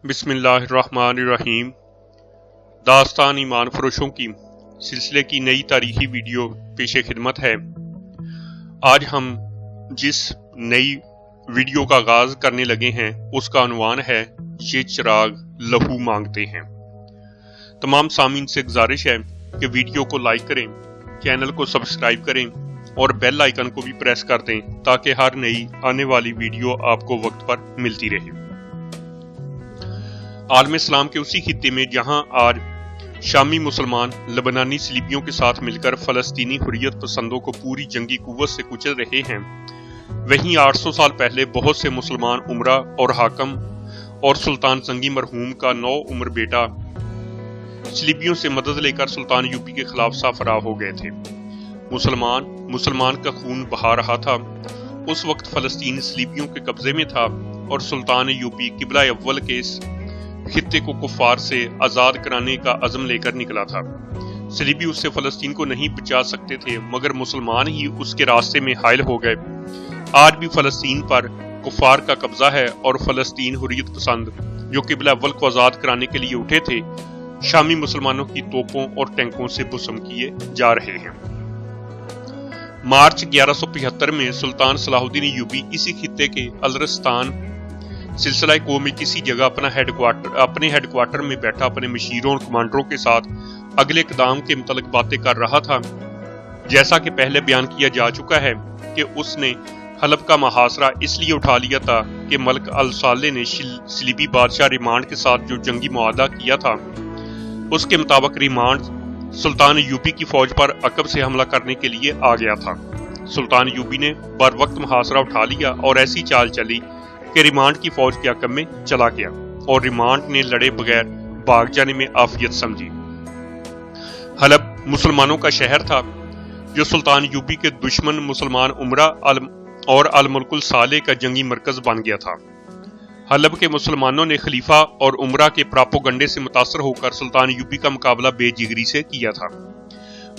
بسم اللہ الرحمن الرحیم۔ داستان ایمان فروشوں کی سلسلے کی نئی تاریخی ویڈیو پیش خدمت ہے۔ آج ہم جس نئی ویڈیو کا آغاز کرنے لگے ہیں اس کا عنوان ہے یہ چراغ لہو مانگتے ہیں۔ تمام سامعین سے گزارش ہے کہ ویڈیو کو لائک کریں، چینل کو سبسکرائب کریں اور بیل آئیکن کو بھی پریس کر دیں تاکہ ہر نئی آنے والی ویڈیو آپ کو وقت پر ملتی رہے۔ عالم اسلام کے اسی خطے میں جہاں آج شامی مسلمان لبنانی صلیبیوں کے ساتھ مل کر فلسطینی حریت پسندوں کو پوری جنگی قوت سے کچل رہے ہیں، وہیں 800 سال پہلے بہت سے مسلمان عمرہ اور حاکم اور سلطان زنگی مرحوم کا 9 عمر بیٹا صلیبیوں سے مدد لے کر سلطان یوپی کے خلاف سرفراہ ہو گئے تھے۔ مسلمان کا خون بہا رہا تھا۔ اس وقت فلسطین صلیبیوں کے قبضے میں تھا اور سلطان یوپی قبلہ اول کے اس خطے کو کفار سے آزاد کرانے کا عزم لے کر نکلا تھا۔ صلیبی اس سے فلسطین کو نہیں بچا سکتے تھے مگر مسلمان ہی اس کے راستے میں حائل ہو گئے۔ آج بھی فلسطین پر کفار کا قبضہ ہے اور فلسطین حریت پسند جو قبلہ اول کو آزاد کرانے کے لیے اٹھے تھے شامی مسلمانوں کی توپوں اور ٹینکوں سے بسم کیے جا رہے ہیں۔ مارچ 1175 میں سلطان صلاح الدین ایوبی اسی خطے کے الرستان سلسلہ کو میں کسی جگہ اپنے ہیڈ کوارٹر میں بیٹھا اپنے مشیروں اور کمانڈروں کے ساتھ اگلے اقدام کے متعلق باتیں کر رہا تھا۔ جیسا کہ پہلے بیان کیا جا چکا ہے کہ اس نے حلب کا محاصرہ اس لیے اٹھا لیا تھا کہ ملک الصالح نے صلیبی بادشاہ ریمانڈ کے ساتھ جو جنگی معاہدہ کیا تھا اس کے مطابق ریمانڈ سلطان یوبی کی فوج پر عقب سے حملہ کرنے کے لیے آ گیا تھا۔ سلطان یوبی نے بر وقت محاصرہ اٹھا لیا اور ایسی چال چلی کہ ریمانڈ کی فوج کے عقب میں چلا گیا اور ریمانڈ نے لڑے بغیر بھاگ جانے میں عافیت سمجھی۔ حلب مسلمانوں کا شہر تھا جو سلطان یوبی کے دشمن مسلمان عمرہ اور الملک الصالح کا جنگی مرکز بن گیا تھا۔ حلب کے مسلمانوں نے خلیفہ اور عمرہ کے پراپوگنڈے سے متاثر ہو کر سلطان یوبی کا مقابلہ بے جگری سے کیا تھا۔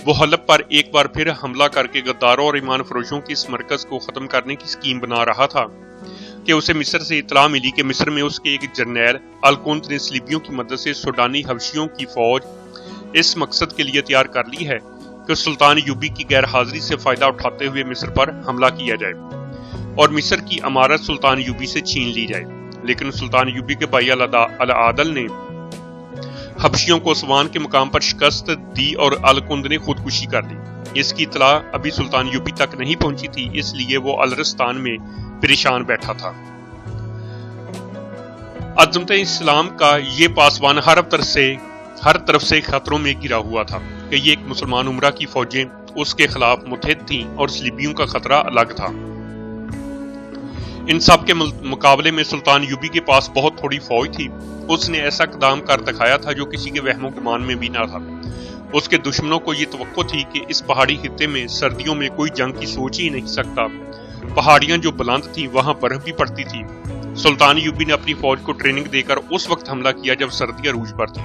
وہ حلب پر ایک بار پھر حملہ کر کے غداروں اور ایمان فروشوں کی اس مرکز کو ختم کرنے کی اسکیم بنا رہا تھا کہ اسے مصر سے اطلاع ملی کہ مصر میں اس کے ایک جرنیل الکنت نے صلیبیوں کی مدد سے سوڈانی حبشیوں کی فوج اس مقصد کے لیے تیار کر لی ہے کہ سلطان یوبی کی غیر حاضری سے فائدہ اٹھاتے ہوئے مصر پر حملہ کیا جائے اور مصر کی امارت سلطان یوبی سے چھین لی جائے۔ لیکن سلطان یوبی کے بھائی العادل نے حبشیوں کو اسوان کے مقام پر شکست دی اور الکند نے خودکشی کر لی۔ اس کی اطلاع ابھی سلطان یوبی تک نہیں پہنچی تھی، اس لیے وہ الرستان میں پریشان بیٹھا تھا۔ عظمت اسلام کا یہ پاسبان ہر طرف سے خطروں میں گرا ہوا تھا کہ یہ ایک مسلمان عمرہ کی فوجیں اس کے خلاف متحد تھیں اور صلیبیوں کا خطرہ الگ تھا۔ ان سب کے مقابلے میں سلطان یوبی کے پاس بہت تھوڑی فوج تھی۔ اس نے ایسا اقدام کر دکھایا تھا جو کسی کے وہم و گمان میں بھی نہ تھا۔ اس کے دشمنوں کو یہ توقع تھی کہ اس پہاڑی خطے میں سردیوں میں کوئی جنگ کی سوچ ہی نہیں سکتا۔ پہاڑیاں جو بلند تھیں وہاں برف بھی پڑتی تھی۔ سلطان یوبی نے اپنی فوج کو ٹریننگ دے کر اس وقت حملہ کیا جب سردی عروج پر تھی۔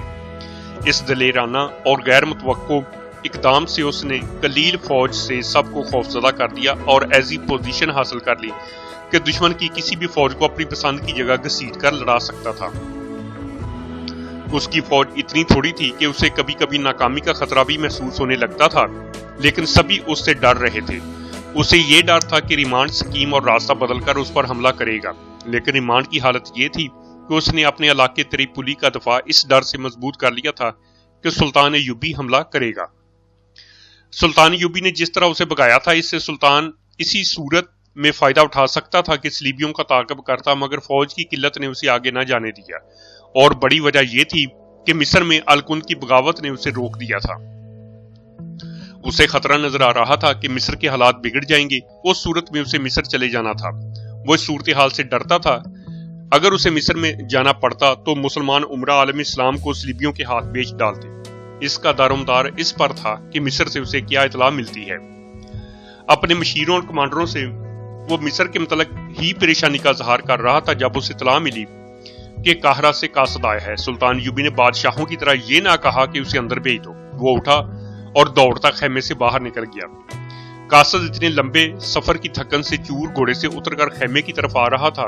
اس دلیرانہ اور غیر متوقع اقدام سے اس نے قلیل فوج سے سب کو خوفزدہ کر دیا اور ایسی پوزیشن حاصل کر لی کہ دشمن کی کسی بھی فوج کو اپنی پسند کی جگہ گھسیٹ کر لڑا سکتا تھا۔ اس کی فوج اتنی تھوڑی تھی کہ اسے کبھی کبھی ناکامی کا خطرہ بھی محسوس ہونے لگتا تھا، لیکن سبھی اس سے ڈر رہے تھے۔ اسے یہ ڈر تھا کہ ریمانڈ سکیم اور راستہ بدل کر اس پر حملہ کرے گا، لیکن ریمانڈ کی حالت یہ تھی کہ اس نے اپنے علاقے تریپولی کا دفاع اس ڈر سے مضبوط کر لیا تھا کہ سلطان یوبی حملہ کرے گا۔ سلطان یوبی نے جس طرح اسے بھگایا تھا اس سے سلطان اسی صورت میں فائدہ اٹھا سکتا تھا کہ صلیبیوں کا تعاقب کرتا، مگر فوج کی قلت نے اسے آگے نہ جانے دیا اور بڑی وجہ یہ تھی کہ مصر میں الکند کی بغاوت نے اسے روک دیا تھا۔ اسے خطرہ نظر آ رہا تھا کہ مصر کے حالات بگڑ جائیں گے، اس صورت میں اسے مصر چلے جانا تھا۔ وہ اس صورتحال سے ڈرتا تھا اگر اسے مصر میں جانا پڑتا تو مسلمان عمرہ عالم اسلام کو صلیبیوں کے ہاتھ بیچ ڈالتے۔ اس کا دارومدار اس پر تھا کہ مصر سے اسے کیا اطلاع ملتی ہے۔ اپنے مشیروں اور کمانڈروں سے وہ مصر کے متعلق ہی پریشانی کا اظہار کر رہا تھا جب اسے اطلاع ملی کہ قاہرہ سے قاصد آیا ہے۔ سلطان یوبی نے بادشاہوں کی طرح یہ نہ کہا کہ اسے اندر بھیج دو۔ وہ اٹھا اور دوڑتا خیمے سے باہر نکل گیا۔ قاصد اتنے لمبے سفر کی تھکن سے چور گھوڑے سے اتر کر خیمے کی طرف آ رہا تھا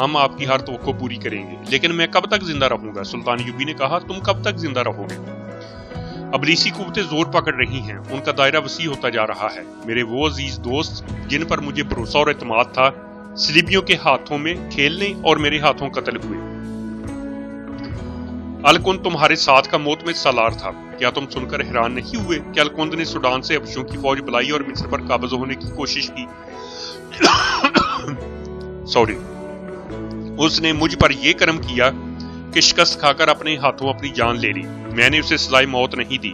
ہم آپ کی ہر توقع پوری کریں گے، لیکن میں کب تک زندہ رہوں گا؟ سلطان ایوبی نے کہا، تم کب تک زندہ رہو گے؟ ابلیسی قوتیں زور پکڑ رہی ہیں، ان کا دائرہ وسیع ہوتا جا رہا ہے۔ میرے وہ عزیز دوست جن پر مجھے بھروسہ اور اعتماد تھا، صلیبیوں کے ہاتھوں میں کھیلنے اور میرے ہاتھوں قتل ہوئے۔ الکند تمہارے ساتھ کا موت میں سالار تھا، کیا تم سن کر حیران نہیں ہوئے کہ الکند نے سوڈان سے حبشیوں کی فوج بلائی اور مصر پر قابض ہونے کی کوشش کی؟ اس نے مجھ پر یہ کرم کیا کہ شکست کھا کر اپنے ہاتھوں اپنی جان لے لی۔ میں نے اسے سزائے موت نہیں دی۔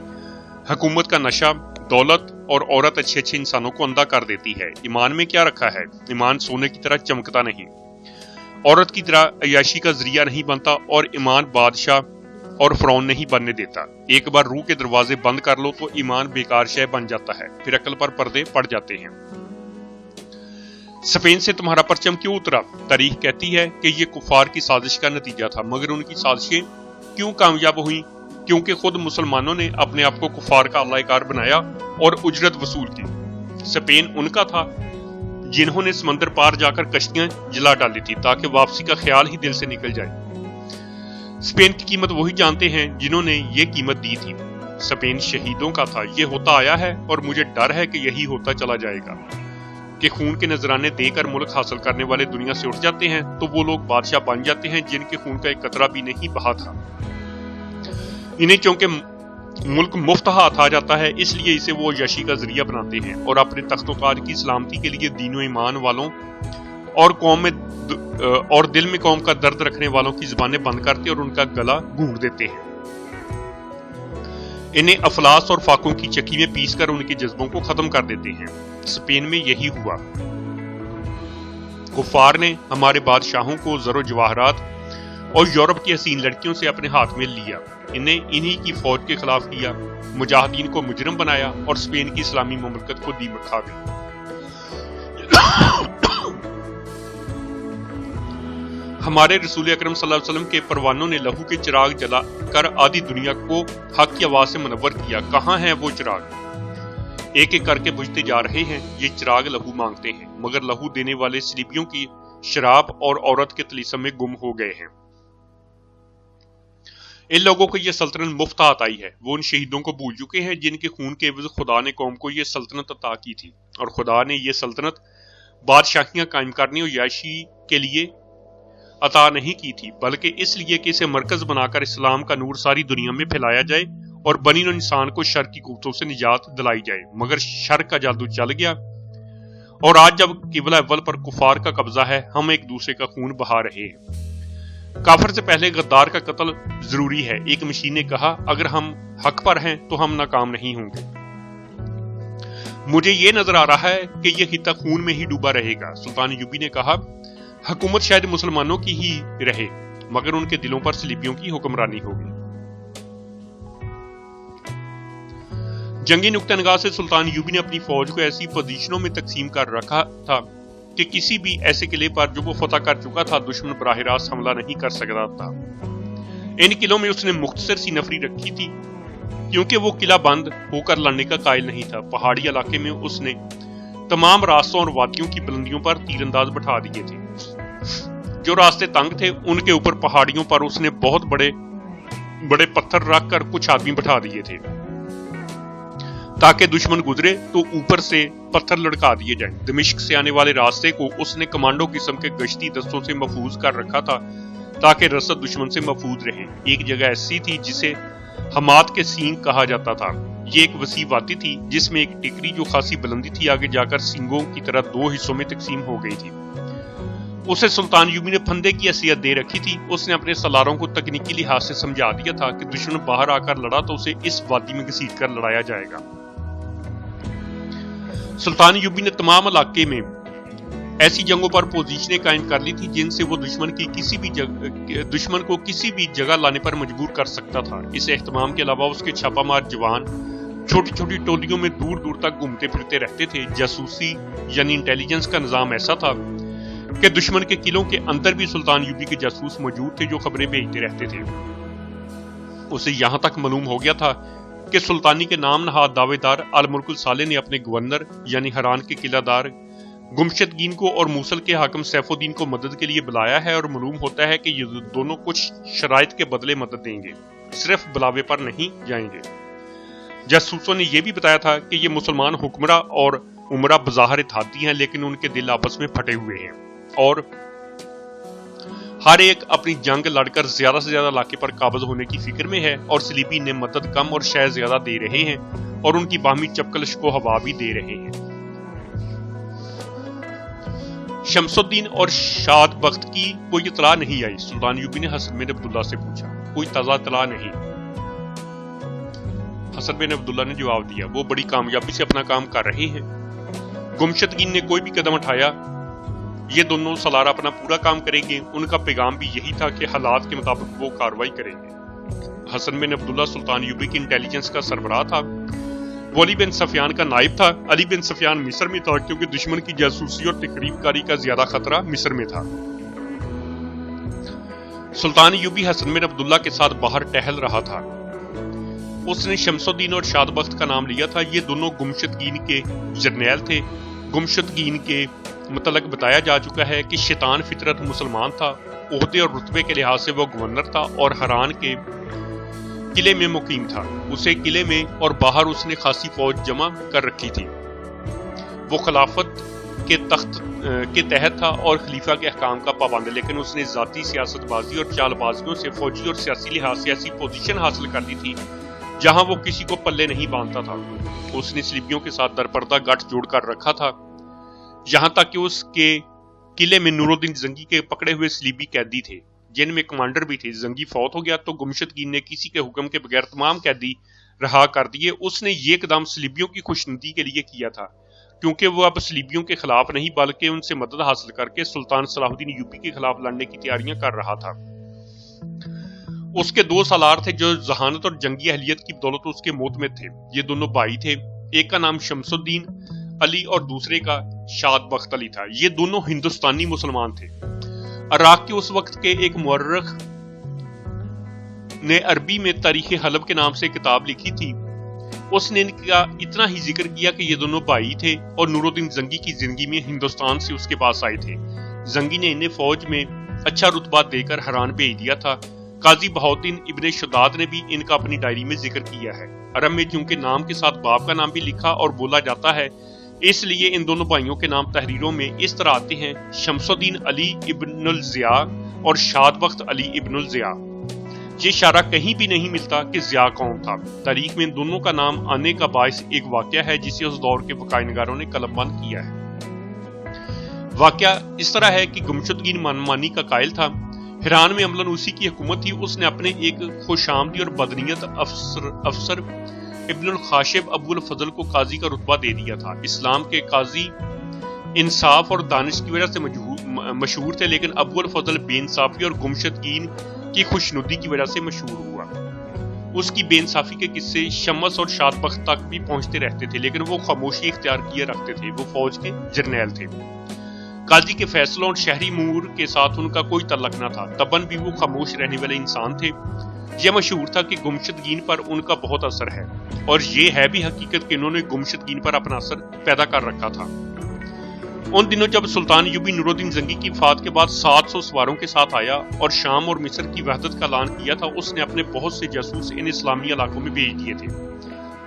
حکومت کا نشہ، دولت اور عورت اچھے اچھے انسانوں کو اندھا کر دیتی ہے۔ ایمان میں کیا رکھا ہے؟ ایمان سونے کی طرح چمکتا نہیں، عورت کی طرح عیاشی کا ذریعہ نہیں بنتا، اور ایمان بادشاہ اور فرعون نہیں بننے دیتا۔ ایک بار روح کے دروازے بند کر لو تو ایمان بیکار شے بن جاتا ہے، پھر عقل پر پردے پڑ جاتے ہیں۔ اسپین سے تمہارا پرچم کیوں اترا؟ تاریخ کہتی ہے کہ یہ کفار کی سازش کا نتیجہ تھا، مگر ان کی سازشیں کیوں کامیاب ہوئیں؟ کیونکہ خود مسلمانوں نے اپنے آپ کو کفار کا اللہ کار بنایا اور اجرت وصول کی۔ اسپین ان کا تھا جنہوں نے سمندر پار جا کر کشتیاں جلا ڈالی تھی تاکہ واپسی کا خیال ہی دل سے نکل جائے۔ اسپین کی قیمت وہی جانتے ہیں جنہوں نے یہ قیمت دی تھی۔ اسپین شہیدوں کا تھا، یہ ہوتا آیا ہے اور مجھے ڈر ہے کہ یہی ہوتا چلا جائے گا کہ خون کے نذرانے دے کر ملک حاصل کرنے والے دنیا سے اٹھ جاتے ہیں تو وہ لوگ بادشاہ بن جاتے ہیں جن کے خون کا ایک قطرہ بھی نہیں بہا تھا۔ انہیں چونکہ ملک مفت ہاتھ آ جاتا ہے، اس لیے اسے وہ عیاشی کا ذریعہ بناتے ہیں اور اپنے تخت و تاج کی سلامتی کے لیے دین و ایمان والوں اور دل میں قوم کا درد رکھنے والوں کی زبانیں بند کرتے اور ان کا گلا گھونٹ دیتے ہیں۔ انہیں افلاس اور فاقوں کی چکی میں پیس کر ان کے جذبوں کو ختم کر دیتے ہیں۔ اسپین میں یہی ہوا۔ کفار نے ہمارے بادشاہوں کو زر و جواہرات اور یورپ کی حسین لڑکیوں سے اپنے ہاتھ میں لیا، انہی کی فوج کے خلاف کیا، مجاہدین کو مجرم بنایا اور اسپین کی اسلامی مملکت کو دیمک کھا گئی۔ ہمارے رسول اکرم صلی اللہ علیہ وسلم کے پروانوں نے لہو کے چراغ جلا کر آدھی دنیا کو حق کی آواز سے منور کیا۔ کہاں ہیں وہ چراغ؟ ایک ایک کر کے بجھتے جا رہے ہیں۔ یہ چراغ لہو مانگتے ہیں، مگر لہو دینے والے صلیبیوں کی شراب اور عورت کے طلیسم میں گم ہو گئے ہیں۔ ان لوگوں کو یہ سلطنت مفت آئی ہے۔ وہ ان شہیدوں کو بھول چکے ہیں جن کے خون کے عوض خدا نے قوم کو یہ سلطنت عطا کی تھی، اور خدا نے یہ سلطنت بادشاہیاں قائم کرنے اور عیاشی کے لیے عطا نہیں کی تھی، بلکہ اس لیے کہ اسے مرکز بنا کر اسلام کا نور ساری دنیا میں پھیلایا جائے اور بنی نوع انسان کو شر کی قوتوں سے نجات دلائی جائے۔ مگر شر کا جادو چل گیا، اور آج جب قبلہ اول پر کفار کا قبضہ ہے، ہم ایک دوسرے کا خون بہا رہے ہیں۔ کافر سے پہلے غدار کا قتل ضروری ہے، ایک مشین نے کہا۔ اگر ہم حق پر ہیں تو ہم ناکام نہیں ہوں گے۔ مجھے یہ نظر آ رہا ہے کہ یہ خطہ خون میں ہی ڈوبا رہے گا۔ سلطان ایوبی نے کہا، حکومت شاید مسلمانوں کی ہی رہے، مگر ان کے دلوں پر صلیبیوں کی حکمرانی ہوگی۔ جنگی نقطہ نگاہ سے سلطان ایوبی نے اپنی فوج کو ایسی پوزیشنوں میں تقسیم کر رکھا تھا کہ کسی بھی ایسے قلعے پر جو وہ فتح کر چکا تھا دشمن براہ راست حملہ نہیں کر سکتا تھا۔ ان قلعوں میں اس نے مختصر سی نفری رکھی تھی، کیونکہ وہ قلعہ بند ہو کر لڑنے کا قائل نہیں تھا۔ پہاڑی علاقے میں اس نے تمام راستوں اور وادیوں کی بلندیوں پر تیر انداز بٹھا دیے تھے۔ جو راستے تنگ تھے ان کے اوپر پہاڑیوں پر اس نے بہت بڑے بڑے پتھر رکھ کر کچھ آدمی بٹھا دیے تھے تاکہ دشمن گزرے تو اوپر سے پتھر لڑکا دیے جائیں۔ دمشق سے آنے والے راستے کو اس نے کمانڈو قسم کے گشتی دستوں سے محفوظ کر رکھا تھا تاکہ رسد دشمن سے محفوظ رہے۔ ایک جگہ ایسی تھی جسے حماد کے سینگ کہا جاتا تھا۔ یہ ایک وسیع وادی تھی جس میں ایک ٹکری جو خاصی بلندی تھی آگے جا کر سینگوں کی طرح دو حصوں میں تقسیم ہو گئی تھی۔ اسے سلطان ایوبی نے پھندے کی حیثیت دے رکھی تھی۔ اس نے اپنے سالاروں کو تکنیکی لحاظ سے سمجھا دیا تھا کہ دشمن باہر آ کر لڑا تو اسے اس وادی میں گھسیٹ کر لڑایا جائے گا۔ سلطان ایوبی نے تمام علاقے میں ایسی جنگوں پر پوزیشنیں قائم کر لی تھی جن سے وہ دشمن کو کسی بھی جگہ لانے پر مجبور کر سکتا تھا۔ اس اہتمام کے علاوہ اس کے چھاپا مار جوان چھوٹی چھوٹی ٹولیوں میں دور دور تک گھومتے پھرتے رہتے تھے۔ جاسوسی یعنی انٹیلیجنس کا نظام ایسا تھا کہ دشمن کے قلعوں کے اندر بھی سلطان ایوبی کے جاسوس موجود تھے جو خبریں بھیجتے رہتے تھے۔ اسے یہاں تک معلوم ہو گیا تھا کہ سلطانی کے نام نہاد دعوے دار الملک الصالح نے اپنے گورنر یعنی حران کے قلعہ دار گمشدگین کو اور موصل کے حاکم سیف الدین کو مدد کے لیے بلایا ہے اور معلوم ہوتا ہے کہ یہ دونوں کچھ شرائط کے بدلے مدد دیں گے، صرف بلاوے پر نہیں جائیں گے۔ جاسوسوں نے یہ بھی بتایا تھا کہ یہ مسلمان حکمراں اور عمرہ بظاہر اتحادی ہیں، لیکن ان کے دل آپس میں پھٹے ہوئے ہیں اور ہر ایک اپنی جنگ لڑ کر زیادہ سے زیادہ علاقے پر قابض ہونے کی فکر میں ہے، اور صلیبی نے مدد کم اور شے زیادہ دے رہے ہیں اور ان کی باہمی چپکلش کو ہوا بھی دے رہے ہیں۔ شمس الدین اور شاد بخت کی کوئی اطلاع نہیں آئی۔ سلطان ایوبی نے حسن بن عبداللہ سے پوچھا، کوئی تازہ اطلاع نہیں؟ حسن بن عبداللہ نے جواب دیا، وہ بڑی کامیابی سے اپنا کام کر رہے ہیں۔ گمشدگین نے کوئی بھی قدم اٹھایا، یہ دونوں سالار اپنا پورا کام کریں گے۔ ان کا پیغام بھی یہی تھا کہ حالات کے مطابق وہ کارروائی کریں گے۔ حسن بن عبداللہ سلطان ایوبی کی انٹیلیجنس کا سربراہ تھا، وہ علی بن سفیان کا نائب تھا۔ علی بن سفیان مصر میں تھا کیونکہ دشمن کی جاسوسی اور تقریب کاری کا زیادہ خطرہ مصر میں تھا۔ سلطان ایوبی حسن بن عبداللہ کے ساتھ باہر ٹہل رہا تھا۔ اس نے شمس الدین اور شاد بخت کا نام لیا تھا۔ یہ دونوں گمشدگین کے جرنیل تھے۔ گمشدگین کے متعلق بتایا جا چکا ہے کہ شیطان فطرت مسلمان تھا، عہدے اور رتبے کے لحاظ سے وہ گورنر تھا اور حران کے قلعے میں مقیم تھا۔ اسے قلعے میں اور باہر اس نے خاصی فوج جمع کر رکھی تھی۔ وہ خلافت کے تخت کے تحت تھا اور خلیفہ کے احکام کا پابند، لیکن اس نے ذاتی سیاست بازی اور چال بازیوں سے فوجی اور سیاسی لحاظ سے ایسی پوزیشن حاصل کر لی تھی جہاں وہ کسی کو پلے نہیں باندھتا تھا۔ اس نے صلیبیوں کے ساتھ درپردہ گٹھ جوڑ کر رکھا تھا، یہاں تک کہ اس کے قلعے میں نور الدین زنگی کے پکڑے ہوئے صلیبی قیدی تھے، جن میں کمانڈر بھی تھے۔ زنگی فوت ہو گیا تو گمشدگین نے کسی کے حکم کے بغیر تمام قیدی رہا کر دیے۔ اس نے یہ اقدام صلیبیوں کی خوشنودی کے لیے کیا تھا، کیونکہ وہ اب صلیبیوں کے خلاف نہیں بلکہ ان سے مدد حاصل کر کے سلطان صلاح الدین ایوبی کے خلاف لڑنے کی تیاریاں کر رہا تھا۔ اس کے دو سالار تھے جو ذہانت اور جنگی اہلیت کی بدولت اس کے معتمد تھے۔ یہ دونوں بھائی تھے، ایک کا نام شمس الدین علی اور دوسرے کا شاد بخت علی تھا۔ یہ دونوں ہندوستانی مسلمان تھے۔ عراق کے اس وقت کے ایک مورخ نے عربی میں تاریخ حلب کے نام سے کتاب لکھی تھی۔ اس نے ان کا اتنا ہی ذکر کیا کہ یہ دونوں بھائی تھے اور نور الدین زنگی کی زندگی میں ہندوستان سے اس کے پاس آئے تھے۔ زنگی نے انہیں فوج میں اچھا رتبہ دے کر حران بھیج دیا تھا۔ قاضی بہاؤالدین ابن شداد نے بھی ان کا اپنی ڈائری میں ذکر کیا ہے۔ عرب میں چونکہ نام کے ساتھ باپ کا نام بھی لکھا اور بولا جاتا ہے، اس لیے ان دونوں بھائیوں کے نام تحریروں میں اس طرح آتے ہیں: شمس الدین علی ابن الضیاء اور شاد بخت علی ابن الضیاء۔ یہ اشارہ کہیں بھی نہیں ملتا کہ ضیاء کون تھا۔ تاریخ میں ان دونوں کا نام آنے کا باعث ایک واقعہ ہے جسے اس دور کے وقائع نگاروں نے قلم بند کیا ہے۔ واقعہ اس طرح ہے کہ گمشدگین منمانی کا قائل تھا۔ حران میں عملاً اسی کی حکومت تھی۔ اس نے اپنے ایک خوش آمدی اور بدنیت افسر ابن الخاشب ابو الفضل کو قاضی کا رتبہ دے دیا تھا۔ اسلام کے قاضی انصاف اور دانش کی وجہ سے مشہور تھے، لیکن ابو الفضل بے انصافی اور گمشدگین کی خوشنودی کی وجہ سے مشہور ہوا۔ اس کی بے انصافی کے قصے شمس اور شاد بخت تک بھی پہنچتے رہتے تھے، لیکن وہ خاموشی اختیار کیے رکھتے تھے۔ وہ فوج کے جرنیل تھے۔ قاضی کے فیصلوں اور شہری امور کے ساتھ ان کا کوئی تعلق نہ تھا۔ تباً بھی وہ خاموش رہنے والے انسان تھے۔ یہ مشہور تھا کہ گمشدگین پر ان کا بہت اثر ہے، اور یہ ہے بھی حقیقت کہ انہوں نے گمشدگین پر اپنا اثر پیدا کر رکھا تھا۔ ان دنوں جب سلطان ایوبی نور الدین زنگی کی وفات کے بعد 700 سواروں کے ساتھ آیا اور شام اور مصر کی وحدت کا اعلان کیا تھا، اس نے اپنے بہت سے جاسوس ان اسلامی علاقوں میں بھیج دیے تھے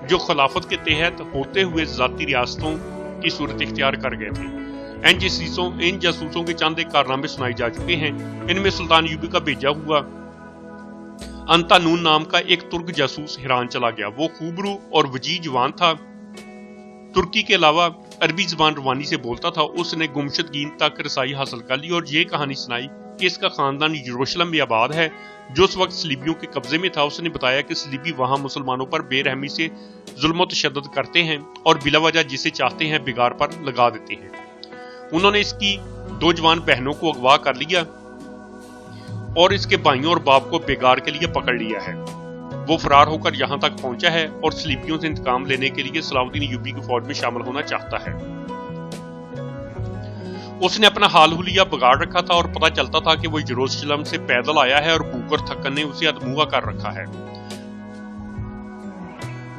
جو خلافت کے تحت ہوتے ہوئے ذاتی ریاستوں کی صورت اختیار کر گئے تھے۔ ان جاسوسوں کے چند ایک کارنامے سنائے جا چکے ہیں۔ ان میں سلطان ایوبی کا بھیجا ہوا انتانون نام کا ایک ترک جاسوس حران چلا گیا۔ وہ خوبرو اور وجیح جوان تھا، ترکی کے علاوہ عربی زبان روانی سے بولتا تھا۔ اس نے گمشدگین تک رسائی حاصل کر لی اور یہ کہانی سنائی کہ اس کا خاندان یروشلم میں آباد ہے جو اس وقت صلیبیوں کے قبضے میں تھا۔ اس نے بتایا کہ صلیبی وہاں مسلمانوں پر بے رحمی سے ظلم و تشدد کرتے ہیں اور بلا وجہ جسے چاہتے ہیں بگاڑ پر لگا دیتے ہیں۔ انہوں نے اس کی 2 جوان بہنوں کو اغوا کر لیا اور اس کے بھائیوں اور باپ کو بگاڑ کے لیے پکڑ لیا ہے۔ وہ فرار ہو کر یہاں تک پہنچا ہے اور صلیبیوں سے انتقام لینے کے لیے صلاح الدین ایوبی کی فوج میں شامل ہونا چاہتا ہے۔ اس نے اپنا حال حلیہ بگاڑ رکھا تھا اور پتہ چلتا تھا کہ وہ یروشلم سے پیدل آیا ہے اور بھوک اور تھکن نے اسے ادموا کر رکھا ہے۔